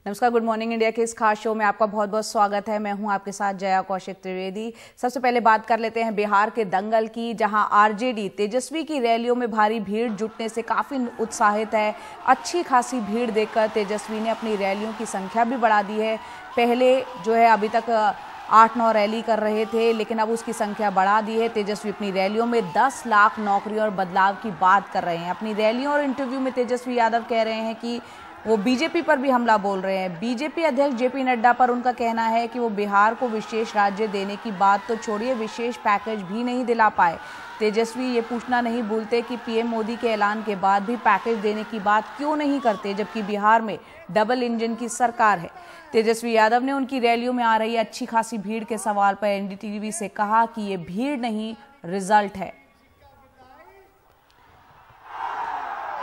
नमस्कार, good morning India के इस खास शो में आपका बहुत बहुत स्वागत है। मैं हूं आपके साथ जया कौशिक त्रिवेदी। सबसे पहले बात कर लेते हैं बिहार के दंगल की, जहां आरजेडी तेजस्वी की रैलियों में भारी भीड़ जुटने से काफी उत्साहित है। अच्छी खासी भीड़ देखकर तेजस्वी ने अपनी रैलियों की संख्या भी बढ़ा दी है। पहले जो है अभी तक 8-9 रैली कर रहे थे, लेकिन अब उसकी संख्या बढ़ा दी है। तेजस्वी अपनी रैलियों में 10 लाख नौकरियों और बदलाव की बात कर रहे हैं। अपनी रैलियों और इंटरव्यू में तेजस्वी यादव कह रहे हैं कि वो बीजेपी पर भी हमला बोल रहे हैं। बीजेपी अध्यक्ष जेपी नड्डा पर उनका कहना है कि वो बिहार को विशेष राज्य देने की बात तो छोड़िए, विशेष पैकेज भी नहीं दिला पाए। तेजस्वी ये पूछना नहीं भूलते कि पीएम मोदी के ऐलान के बाद भी पैकेज देने की बात क्यों नहीं करते, जबकि बिहार में डबल इंजन की सरकार है। तेजस्वी यादव ने उनकी रैलियों में आ रही अच्छी खासी भीड़ के सवाल पर एनडीटीवी से कहा कि ये भीड़ नहीं, रिजल्ट है।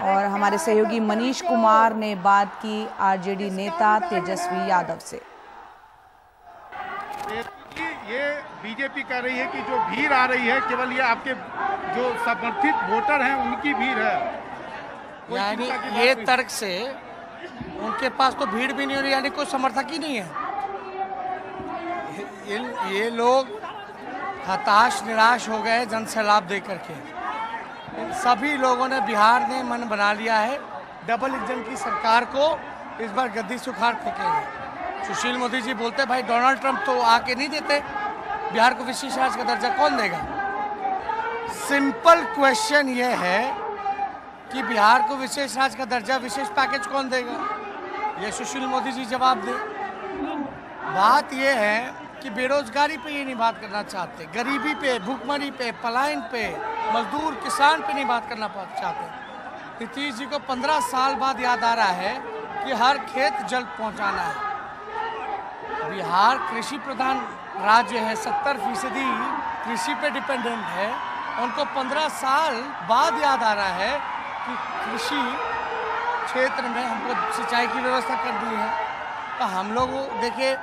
और हमारे सहयोगी मनीष कुमार ने बात की आरजेडी नेता तेजस्वी यादव से। ये बीजेपी कह रही है कि जो भीड़ आ रही है केवल ये आपके जो समर्थित वोटर हैं उनकी भीड़ है, यानी ये तर्क से उनके पास तो भीड़ भी नहीं हो रही, यानी कोई समर्थक ही नहीं है। ये लोग हताश निराश हो गए जन सैलाब दे करके। सभी लोगों ने, बिहार ने मन बना लिया है डबल इंजन की सरकार को इस बार गद्दी से उखाड़ फेंकेंगे। सुशील मोदी जी बोलते भाई डोनाल्ड ट्रंप तो आके नहीं देते, बिहार को विशेष राज्य का दर्जा कौन देगा। सिंपल क्वेश्चन ये है कि बिहार को विशेष राज्य का दर्जा, विशेष पैकेज कौन देगा, ये सुशील मोदी जी जवाब दे। बात ये है कि बेरोजगारी पे ये नहीं बात करना चाहते, गरीबी पे, भूखमरी पे, पलायन पे, मजदूर किसान पे नहीं बात करना चाहते। नीतीश जी को 15 साल बाद याद आ रहा है कि हर खेत जल पहुंचाना है। बिहार कृषि प्रधान राज्य है, 70% कृषि पे डिपेंडेंट है। उनको 15 साल बाद याद आ रहा है कि कृषि क्षेत्र में हमको सिंचाई की व्यवस्था कर दी है। तो हम लोग देखिए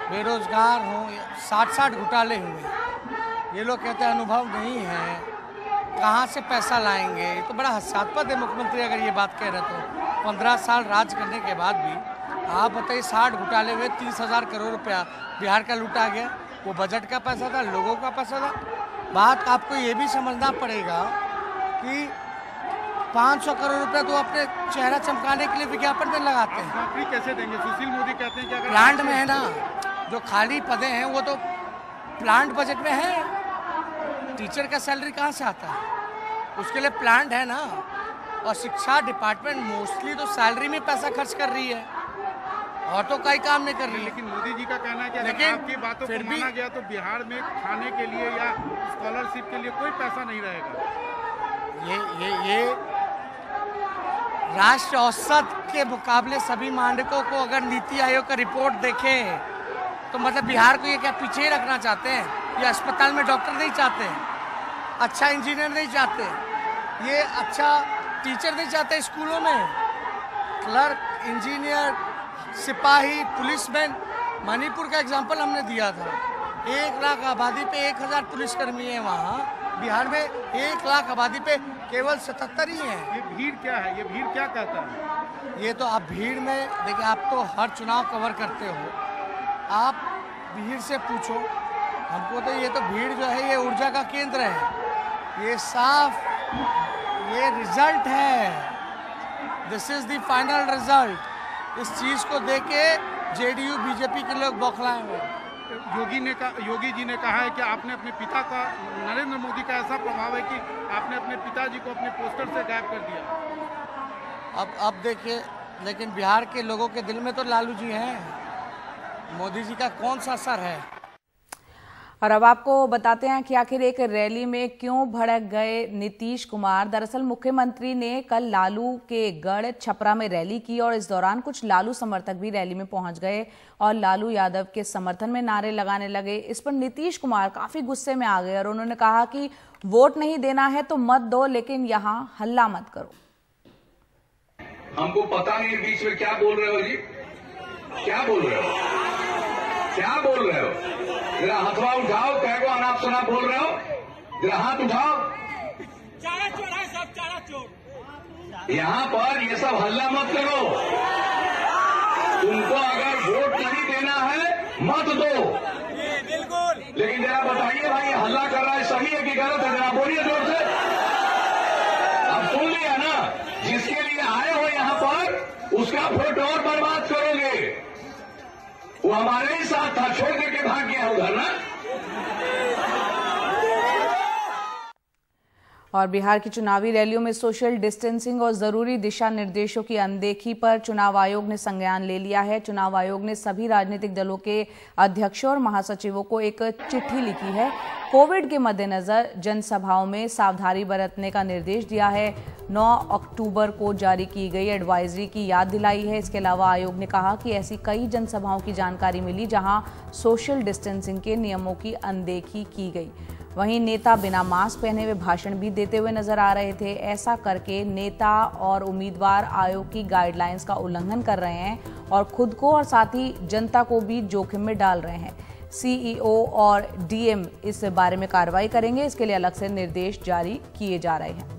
बेरोजगार हों, 60 घोटाले हुए, ये लोग कहते हैं अनुभव नहीं है, कहाँ से पैसा लाएंगे। ये तो बड़ा हास्यास्पद है मुख्यमंत्री अगर ये बात कह रहे तो। 15 साल राज करने के बाद भी आप बताइए 60 घोटाले हुए, 30,000 करोड़ रुपया बिहार का लूटा गया। वो बजट का पैसा था, लोगों का पैसा था। बात आपको ये भी समझना पड़ेगा कि 500 करोड़ रुपया तो अपने चेहरा चमकाने के लिए विज्ञापन में लगाते हैं। नौकरी कैसे देंगे? सुशील मोदी कहते हैं कि अगर प्लांट में है ना, जो खाली पदे हैं वो तो प्लांट बजट में है। टीचर का सैलरी कहाँ से आता है, उसके लिए प्लांट है ना। और शिक्षा डिपार्टमेंट मोस्टली तो सैलरी में पैसा खर्च कर रही है, और तो कोई काम नहीं कर रही। लेकिन मोदी जी का कहना है कि अगर आपकी बातों को माना गया तो बिहार में खाने के लिए या स्कॉलरशिप के लिए कोई पैसा नहीं रहेगा। ये राष्ट्रीय औसत के मुकाबले सभी मानकों को अगर नीति आयोग का रिपोर्ट देखें तो मतलब बिहार को ये क्या पीछे ही रखना चाहते हैं? ये अस्पताल में डॉक्टर नहीं चाहते, अच्छा इंजीनियर नहीं चाहते, ये अच्छा टीचर नहीं चाहते, स्कूलों में क्लर्क, इंजीनियर, सिपाही, पुलिसमैन। मणिपुर का एग्जाम्पल हमने दिया था, 1 लाख आबादी पे 1000 पुलिसकर्मी है वहाँ। बिहार में 1 लाख आबादी पे केवल 77 ही हैं। ये भीड़ क्या है? ये भीड़ क्या कहता है? ये तो आप भीड़ में देखिए, आप तो हर चुनाव कवर करते हो, आप भीड़ से पूछो। हमको तो ये तो भीड़ जो है ये ऊर्जा का केंद्र है, ये साफ, ये रिजल्ट है। This is the final result. इस चीज़ को देख के जेडीयू बीजेपी के लोग बौखलाए हुए। योगी जी ने कहा है कि आपने अपने पिता का, नरेंद्र मोदी का ऐसा प्रभाव है कि आपने अपने पिताजी को अपने पोस्टर से गायब कर दिया। अब देखिए, लेकिन बिहार के लोगों के दिल में तो लालू जी हैं, मोदी जी का कौन सा असर है। और अब आपको बताते हैं कि आखिर एक रैली में क्यों भड़क गए नीतीश कुमार। दरअसल मुख्यमंत्री ने कल लालू के गढ़ छपरा में रैली की और इस दौरान कुछ लालू समर्थक भी रैली में पहुंच गए और लालू यादव के समर्थन में नारे लगाने लगे। इस पर नीतीश कुमार काफी गुस्से में आ गए और उन्होंने कहा कि वोट नहीं देना है तो मत दो, लेकिन यहाँ हल्ला मत करो। हमको पता नहीं बीच में क्या बोल रहे हो जी, क्या बोल रहे हो, क्या बोल रहे हो? जरा हथवा उठाओ, कह को अनाप शनाप बोल रहे हो, जरा हाथ उठाओ। चारा चोर है सब, चारा चोर। यहाँ पर ये सब हल्ला मत करो। तुमको अगर वोट नहीं देना है मत दो, बिल्कुल। लेकिन जरा बताइए भाई, हल्ला कर रहा है, सही है कि गलत है? जरा बोलिए जोर से। अब सुन लिया ना, जिसके लिए आए हो यहाँ पर उसका वोट और बर्बाद करोगे। वो हमारे ही साथ था, छोड़ के भाग गया उधर ना। और बिहार की चुनावी रैलियों में सोशल डिस्टेंसिंग और जरूरी दिशा निर्देशों की अनदेखी पर चुनाव आयोग ने संज्ञान ले लिया है। चुनाव आयोग ने सभी राजनीतिक दलों के अध्यक्षों और महासचिवों को एक चिट्ठी लिखी है। कोविड के मद्देनजर जनसभाओं में सावधानी बरतने का निर्देश दिया है। 9 अक्टूबर को जारी की गई एडवाइजरी की याद दिलाई है। इसके अलावा आयोग ने कहा कि ऐसी कई जनसभाओं की जानकारी मिली जहां सोशल डिस्टेंसिंग के नियमों की अनदेखी की गई। वहीं नेता बिना मास्क पहने हुए भाषण भी देते हुए नजर आ रहे थे। ऐसा करके नेता और उम्मीदवार आयोग की गाइडलाइंस का उल्लंघन कर रहे हैं और खुद को और साथ ही जनता को भी जोखिम में डाल रहे हैं। सीईओ और डीएम इस बारे में कार्रवाई करेंगे। इसके लिए अलग से निर्देश जारी किए जा रहे हैं।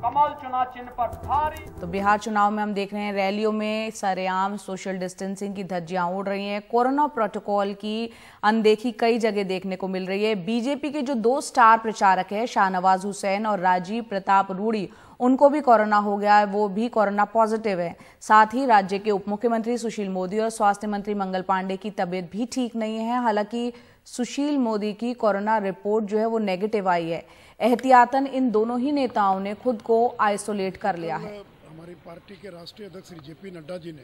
कमल चुनाव चिन्ह पर भारी। तो बिहार चुनाव में हम देख रहे हैं रैलियों में सरेआम सोशल डिस्टेंसिंग की धज्जियां उड़ रही हैं। कोरोना प्रोटोकॉल की अनदेखी कई जगह देखने को मिल रही है। बीजेपी के जो 2 स्टार प्रचारक है, शाहनवाज हुसैन और राजीव प्रताप रूडी, उनको भी कोरोना हो गया है, वो भी कोरोना पॉजिटिव है। साथ ही राज्य के उप मुख्यमंत्री सुशील मोदी और स्वास्थ्य मंत्री मंगल पांडे की तबीयत भी ठीक नहीं है। हालांकि सुशील मोदी की कोरोना रिपोर्ट जो है वो नेगेटिव आई है। एहतियातन इन दोनों ही नेताओं ने खुद को आइसोलेट कर लिया है। हमारी पार्टी के राष्ट्रीय अध्यक्ष श्री जेपी नड्डा जी ने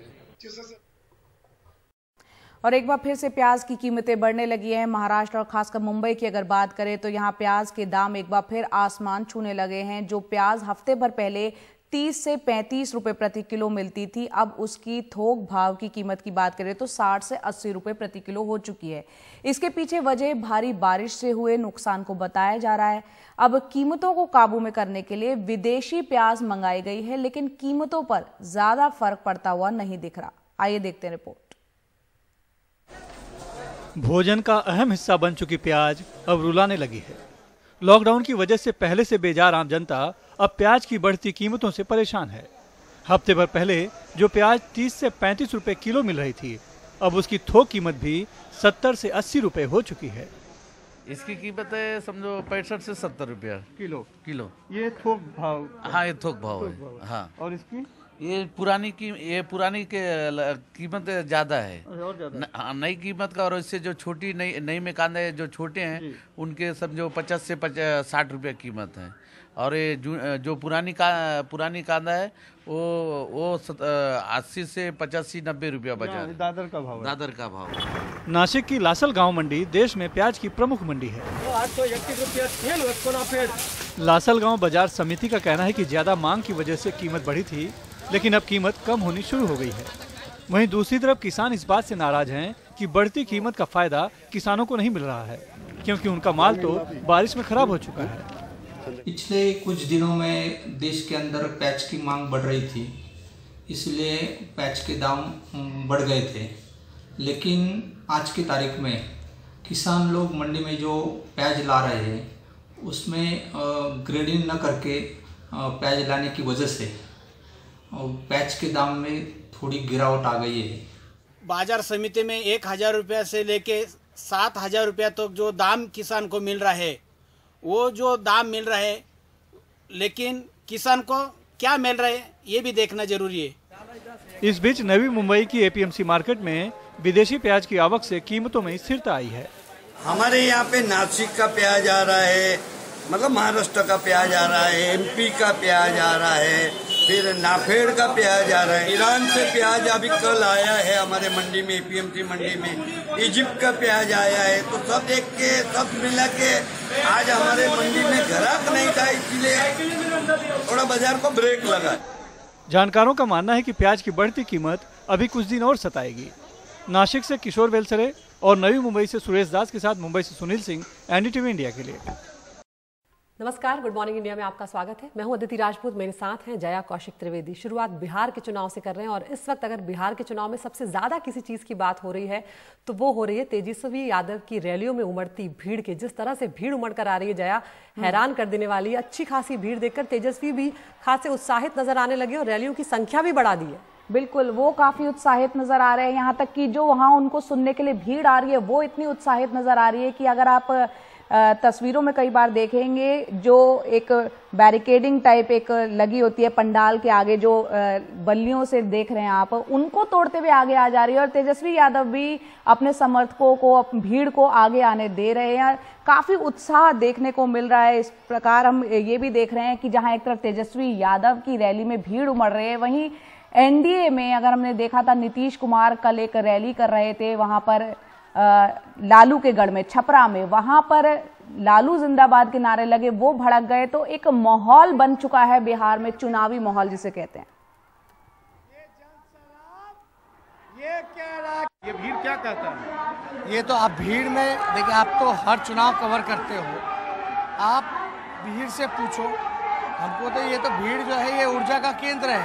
और एक बार फिर से प्याज की कीमतें बढ़ने लगी हैं। महाराष्ट्र और खासकर मुंबई की अगर बात करें तो यहां प्याज के दाम एक बार फिर आसमान छूने लगे हैं। जो प्याज हफ्ते भर पहले 30 से 35 रुपए प्रति किलो मिलती थी, अब उसकी थोक भाव की कीमत की बात करें तो 60 से 80 रुपए प्रति किलो हो चुकी है। इसके पीछे वजह भारी बारिश से हुए नुकसान को बताया जा रहा है। अब कीमतों को काबू में करने के लिए विदेशी प्याज मंगाई गई है, लेकिन कीमतों पर ज्यादा फर्क पड़ता हुआ नहीं दिख रहा। आइए देखते हैं रिपोर्ट। भोजन का अहम हिस्सा बन चुकी प्याज अब रुलाने लगी है। लॉकडाउन की वजह से पहले से बेजार आम जनता अब प्याज की बढ़ती कीमतों से परेशान है। हफ्ते भर पहले जो प्याज 30 से 35 रुपए किलो मिल रही थी, अब उसकी थोक कीमत भी 70 से 80 रुपए हो चुकी है। इसकी कीमत है समझो 65 से 70 रुपया किलो। ये थोक भाव? हाँ, ये थोक भाव है। हाँ। और इसकी ये पुरानी के कीमत ज्यादा है और ज्यादा। नई कीमत का, और इससे जो छोटी नई में कांदा जो छोटे हैं उनके समझो 50 से 60 रुपये कीमत है। और ये जो पुरानी कांदा है वो 80 से 85-90 रुपया बचा है। दादर का भाव। नासिक की लासल गांव मंडी देश में प्याज की प्रमुख मंडी है। लासल गांव बाजार समिति का कहना है कि ज्यादा मांग की वजह से कीमत बढ़ी थी, लेकिन अब कीमत कम होनी शुरू हो गई है। वहीं दूसरी तरफ किसान इस बात से नाराज हैं कि बढ़ती कीमत का फायदा किसानों को नहीं मिल रहा है, क्योंकि उनका माल तो बारिश में खराब हो चुका है। पिछले कुछ दिनों में देश के अंदर पैच की मांग बढ़ रही थी, इसलिए पैच के दाम बढ़ गए थे। लेकिन आज की तारीख में किसान लोग मंडी में जो प्याज ला रहे हैं उसमें ग्रेडिंग न करके प्याज लाने की वजह से पैच के दाम में थोड़ी गिरावट आ गई है। बाजार समिति में 1000 रुपया से लेके 7000 रुपया तक जो दाम किसान को मिल रहा है, वो जो दाम मिल रहा है, लेकिन किसान को क्या मिल रहा है ये भी देखना जरूरी है। इस बीच नवी मुंबई की एपीएमसी मार्केट में विदेशी प्याज की आवक से कीमतों में स्थिरता आई है। हमारे यहाँ पे नासिक का प्याज आ रहा है, मतलब महाराष्ट्र का प्याज आ रहा है, एमपी का प्याज आ रहा है, फिर नाफेड़ का प्याज आ रहा है, ईरान से प्याज अभी कल आया है हमारे मंडी में, एपीएमसी मंडी में, इजिप्ट का प्याज आया है। तो सब देख के सब मिला के आज हमारे मंडी में ग्राहक नहीं था, इसलिए थोड़ा बाजार को ब्रेक लगा। जानकारों का मानना है कि प्याज की बढ़ती कीमत अभी कुछ दिन और सताएगी। नासिक से किशोर वेलसरे और नवी मुंबई से सुरेश दास के साथ मुंबई से सुनील सिंह, एनडीटीवी इंडिया के लिए। नमस्कार, गुड मॉर्निंग इंडिया में आपका स्वागत है। मैं हूं अदिति राजपूत, मेरे साथ हैं जया कौशिक त्रिवेदी। शुरुआत बिहार के चुनाव से कर रहे हैं और इस वक्त अगर बिहार के चुनाव में सबसे ज्यादा किसी चीज की बात हो रही है तो वो हो रही है तेजस्वी यादव की रैलियों में उमड़ती भीड़ के। जिस तरह से भीड़ उमड़ कर आ रही है जया, हैरान कर देने वाली है। अच्छी खासी भीड़ देखकर तेजस्वी भी खासे उत्साहित नजर आने लगे और रैलियों की संख्या भी बढ़ा दी है। बिल्कुल, वो काफी उत्साहित नजर आ रहे हैं। यहाँ तक कि जो वहां उनको सुनने के लिए भीड़ आ रही है वो इतनी उत्साहित नजर आ रही है कि अगर आप तस्वीरों में कई बार देखेंगे, जो एक बैरिकेडिंग टाइप एक लगी होती है पंडाल के आगे, जो बल्लियों से देख रहे हैं आप, उनको तोड़ते हुए आगे आ जा रही है। और तेजस्वी यादव भी अपने समर्थकों को, भीड़ को आगे आने दे रहे हैं। काफी उत्साह देखने को मिल रहा है। इस प्रकार हम ये भी देख रहे हैं कि जहां एक तरफ तेजस्वी यादव की रैली में भीड़ उमड़ रही है, वहीं एनडीए में अगर हमने देखा था नीतीश कुमार कल एक रैली कर रहे थे वहां पर लालू के गढ़ में, छपरा में, वहां पर लालू जिंदाबाद के नारे लगे, वो भड़क गए। तो एक माहौल बन चुका है बिहार में, चुनावी माहौल जिसे कहते हैं। ये भीड़ क्या कहता है? ये तो आप भीड़ में देखिए, आप तो हर चुनाव कवर करते हो, आप भीड़ से पूछो। हमको तो ये तो भीड़ जो है ये ऊर्जा का केंद्र है।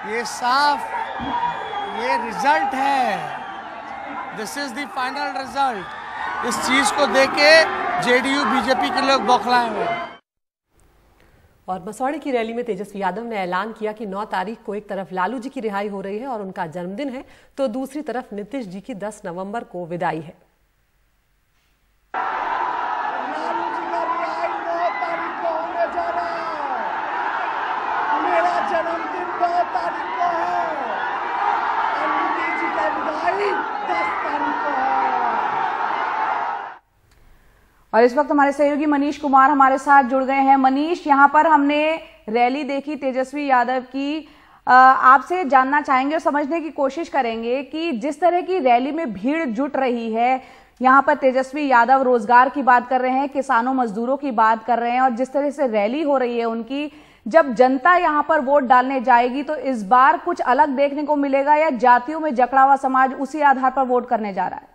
ये साफ ये रिजल्ट है। This is the final result. इस चीज को देख के जेडीयू बीजेपी के लोग बौखलाए हुए। और मसौढ़ी की रैली में तेजस्वी यादव ने ऐलान किया कि 9 तारीख को एक तरफ लालू जी की रिहाई हो रही है और उनका जन्मदिन है, तो दूसरी तरफ नीतीश जी की 10 नवंबर को विदाई है। लालू जी का रिहाई 9 तारीख को होने जा रहा है। मेरा जन्मदिन 9 तारीख को है और नीतीश जी का विदाई 10 तारीख को है। और इस वक्त हमारे सहयोगी मनीष कुमार हमारे साथ जुड़ गए हैं। मनीष, यहाँ पर हमने रैली देखी तेजस्वी यादव की, आपसे जानना चाहेंगे और समझने की कोशिश करेंगे कि जिस तरह की रैली में भीड़ जुट रही है, यहाँ पर तेजस्वी यादव रोजगार की बात कर रहे हैं, किसानों मजदूरों की बात कर रहे हैं, और जिस तरह से रैली हो रही है उनकी, जब जनता यहाँ पर वोट डालने जाएगी तो इस बार कुछ अलग देखने को मिलेगा या जातियों में जकड़ा हुआ समाज उसी आधार पर वोट करने जा रहा है?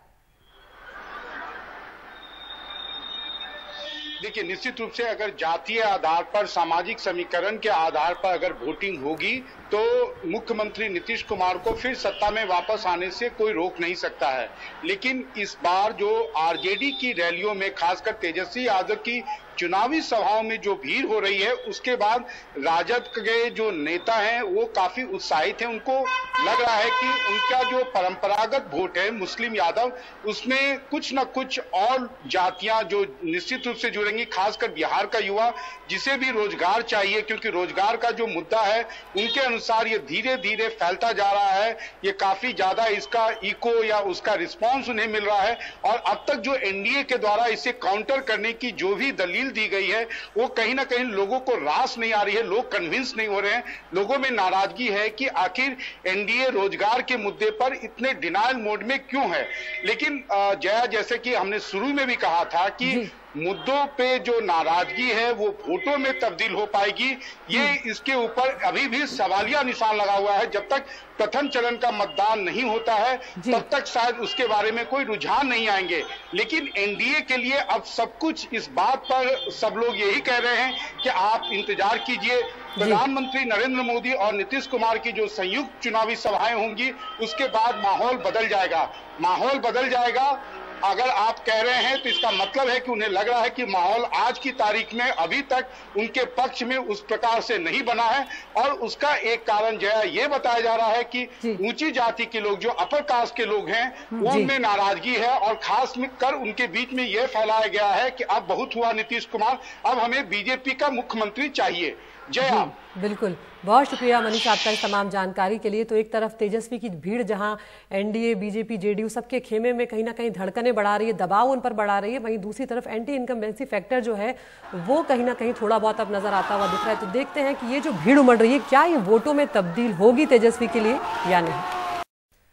देखिए, निश्चित रूप से अगर जातीय आधार पर, सामाजिक समीकरण के आधार पर अगर वोटिंग होगी तो मुख्यमंत्री नीतीश कुमार को फिर सत्ता में वापस आने से कोई रोक नहीं सकता है। लेकिन इस बार जो आरजेडी की रैलियों में, खासकर तेजस्वी यादव की चुनावी सभाओं में जो भीड़ हो रही है, उसके बाद राजद के जो नेता हैं वो काफी उत्साहित हैं। उनको लग रहा है कि उनका जो परंपरागत वोट है मुस्लिम यादव, उसमें कुछ न कुछ और जातियां जो निश्चित रूप से जुड़ेंगी, खासकर बिहार का युवा जिसे भी रोजगार चाहिए, क्योंकि रोजगार का जो मुद्दा है उनके अनुसार ये धीरे धीरे फैलता जा रहा है। ये काफी ज्यादा इसका इको या उसका रिस्पॉन्स उन्हें मिल रहा है। और अब तक जो एनडीए के द्वारा इसे काउंटर करने की जो भी दलील दी गई है वो कहीं ना कहीं लोगों को रास नहीं आ रही है, लोग कन्विंस नहीं हो रहे हैं। लोगों में नाराजगी है कि आखिर एनडीए रोजगार के मुद्दे पर इतने डिनायल मोड में क्यों है। लेकिन जया, जैसे कि हमने शुरू में भी कहा था कि मुद्दों पे जो नाराजगी है वो वोटों में तब्दील हो पाएगी, ये इसके ऊपर अभी भी सवालिया निशान लगा हुआ है। जब तक प्रथम चरण का मतदान नहीं होता है तब तक शायद उसके बारे में कोई रुझान नहीं आएंगे। लेकिन एनडीए के लिए अब सब कुछ इस बात पर सब लोग यही कह रहे हैं कि आप इंतजार कीजिए, प्रधानमंत्री नरेंद्र मोदी और नीतीश कुमार की जो संयुक्त चुनावी सभाएं होंगी उसके बाद माहौल बदल जाएगा। माहौल बदल जाएगा अगर आप कह रहे हैं तो इसका मतलब है कि उन्हें लग रहा है कि माहौल आज की तारीख में अभी तक उनके पक्ष में उस प्रकार से नहीं बना है। और उसका एक कारण जो है ये बताया जा रहा है कि ऊंची जाति के लोग, जो अपर कास्ट के लोग हैं, वो उनमें नाराजगी है और खास में कर उनके बीच में यह फैलाया गया है कि अब बहुत हुआ नीतीश कुमार, अब हमें बीजेपी का मुख्यमंत्री चाहिए। जया। बिल्कुल, बहुत शुक्रिया मनीष आपका इस तमाम जानकारी के लिए। तो एक तरफ तेजस्वी की भीड़ जहां एनडीए, बीजेपी, जेडीयू सबके खेमे में कहीं ना कहीं धड़कने बढ़ा रही है, दबाव उन पर बढ़ा रही है, वहीं दूसरी तरफ एंटी इनकम्बेंसी फैक्टर जो है वो कहीं ना कहीं थोड़ा बहुत अब नजर आता हुआ दिख रहा है। तो देखते हैं कि ये जो भीड़ उमड़ रही है क्या ये वोटों में तब्दील होगी तेजस्वी के लिए या नहीं।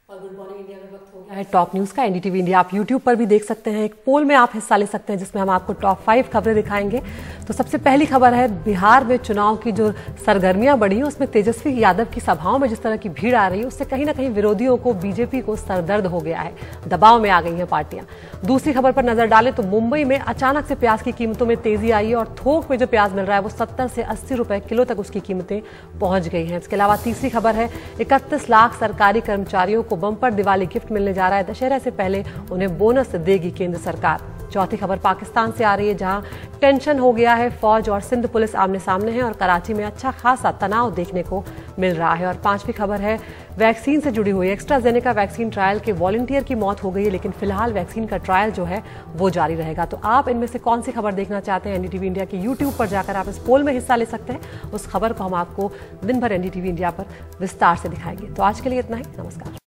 और गुड मॉर्निंग इंडिया में वक्त हो गया है टॉप न्यूज का। एनडीटीवी इंडिया आप यूट्यूब पर भी देख सकते हैं। एक पोल में आप हिस्सा ले सकते हैं जिसमें हम आपको टॉप 5 खबरें दिखाएंगे। तो सबसे पहली खबर है, बिहार में चुनाव की जो सरगर्मियां बढ़ी हैं उसमें तेजस्वी यादव की सभाओं में जिस तरह की भीड़ आ रही है उससे कहीं ना कहीं विरोधियों को, बीजेपी को सरदर्द हो गया है, दबाव में आ गई हैं पार्टियां। दूसरी खबर पर नजर डालें तो मुंबई में अचानक से प्याज की कीमतों में तेजी आई है और थोक में जो प्याज मिल रहा है वो 70 से 80 रुपए किलो तक उसकी कीमतें पहुंच गई हैं। इसके अलावा तीसरी खबर है, 31 लाख सरकारी कर्मचारियों को बम्पर दिवाली गिफ्ट मिलने जा रहा है। दशहरा से पहले उन्हें बोनस देगी केंद्र सरकार। चौथी खबर पाकिस्तान से आ रही है जहां टेंशन हो गया है, फौज और सिंध पुलिस आमने सामने है और कराची में अच्छा खासा तनाव देखने को मिल रहा है। और पांचवी खबर है, वैक्सीन से जुड़ी हुई एस्ट्राजेनेका वैक्सीन ट्रायल के वॉलंटियर की मौत हो गई है, लेकिन फिलहाल वैक्सीन का ट्रायल जो है वो जारी रहेगा। तो आप इनमें से कौन सी खबर देखना चाहते हैं? एनडीटीवी इंडिया के यूट्यूब पर जाकर आप इस पोल में हिस्सा ले सकते हैं। उस खबर को हम आपको दिन भर एनडीटीवी इंडिया पर विस्तार से दिखाएंगे। तो आज के लिए इतना ही, नमस्कार।